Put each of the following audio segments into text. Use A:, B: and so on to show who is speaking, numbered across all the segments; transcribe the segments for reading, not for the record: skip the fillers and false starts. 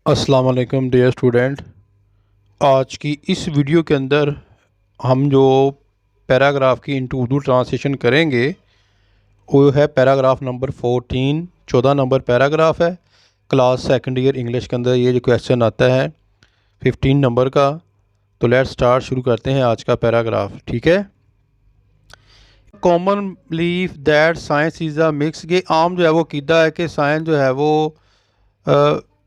A: अस्सलाम वालेकुम dear student. आज की इस वीडियो के अंदर हम जो पैराग्राफ की इनटू उर्दू ट्रांसलेशन करेंगे वो है पैराग्राफ नंबर 14। 14 नंबर पैराग्राफ है। क्लास सेकंड ईयर इंग्लिश के अंदर ये जो क्वेश्चन आता है 15 नंबर का। तो लेट्स स्टार्ट, शुरू करते हैं आज का पैराग्राफ। ठीक है। Common belief that science is a mix, ये आम जो है वो कीदा है कि साइंस जो है वो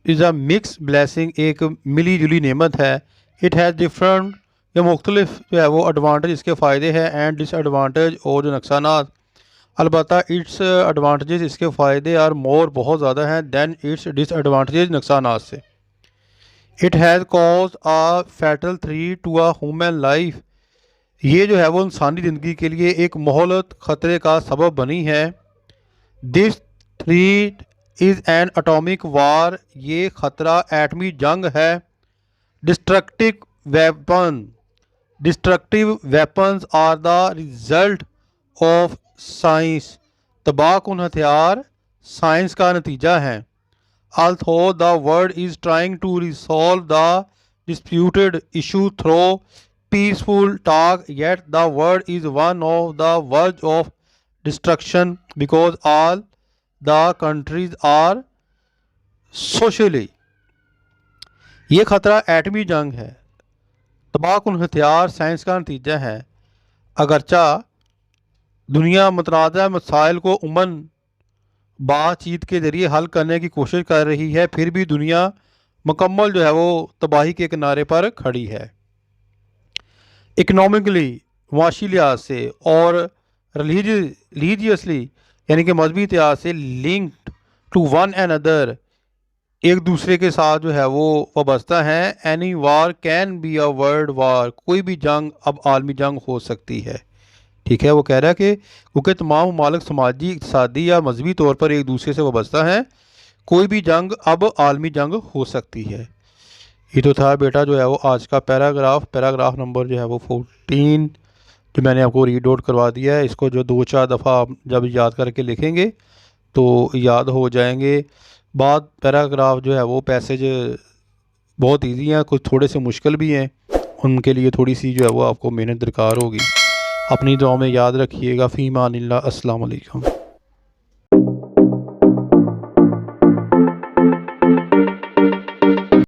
A: इज़ अ मिक्स ब्लेसिंग, एक मिली जुली नेमत है। इट हैज़ डिफरेंट, या मुख्तलिफ जो है वो एडवांटेज, इसके फ़ायदे हैं, एंड डिसएडवांटेज, और जो नुकसानात। अलबत्ता इट्स एडवांटेजेस, इसके फ़ायदे आर मोर, बहुत ज़्यादा हैं, दैन इट्स डिसएडवांटेजेस, नुकसानात से। It has cause a fatal three to a human life, ये जो है वो इंसानी ज़िंदगी के लिए एक मोहलत ख़तरे का सबब बनी है। This threat is an atomic war, ये ख़तरा एटमी जंग है। Destructive weapon, destructive weapons are the result of science, तबाहकुन हथियार साइंस का नतीजा है। Although the world is trying to resolve the disputed issue through peaceful talk, yet the world is one of the verge of destruction because all the countries are socially, ये ख़तरा एटमी जंग है, तबाहकुन हथियार साइंस का नतीजा है। अगरचा दुनिया मुतनाज़ा मसाइल को अमन बातचीत के ज़रिए हल करने की कोशिश कर रही है, फिर भी दुनिया मुकम्मल जो है वो तबाही के किनारे पर खड़ी है। इकनॉमिकली, माशी लिहाज से, और रिलीजियसली यानी कि मजहबी इतिहास से, linked to one another, एक दूसरे के साथ जो है वो वाबस्ता हैं। Any war can be a world war, कोई भी जंग अब आलमी जंग हो सकती है। ठीक है। वो कह रहा है कि क्योंकि तमाम ममालिक समाजी, इक़्तिसादी या मजहबी तौर पर एक दूसरे से वाबस्ता हैं, कोई भी जंग अब आलमी जंग हो सकती है। ये तो था बेटा जो है वो आज का पैराग्राफ। पैराग्राफ नंबर जो है वो 14 जो मैंने आपको रीड आउट करवा दिया है। इसको जो 2-4 दफ़ा आप जब याद करके लिखेंगे तो याद हो जाएंगे। बाद पैराग्राफ जो है वो पैसेज बहुत इजी हैं, कुछ थोड़े से मुश्किल भी हैं, उनके लिए थोड़ी सी जो है वो आपको मेहनत दरकार होगी। अपनी दुआ में याद रखिएगा। फ़ीमानिल्लाह। अस्सलाम वालेकुम।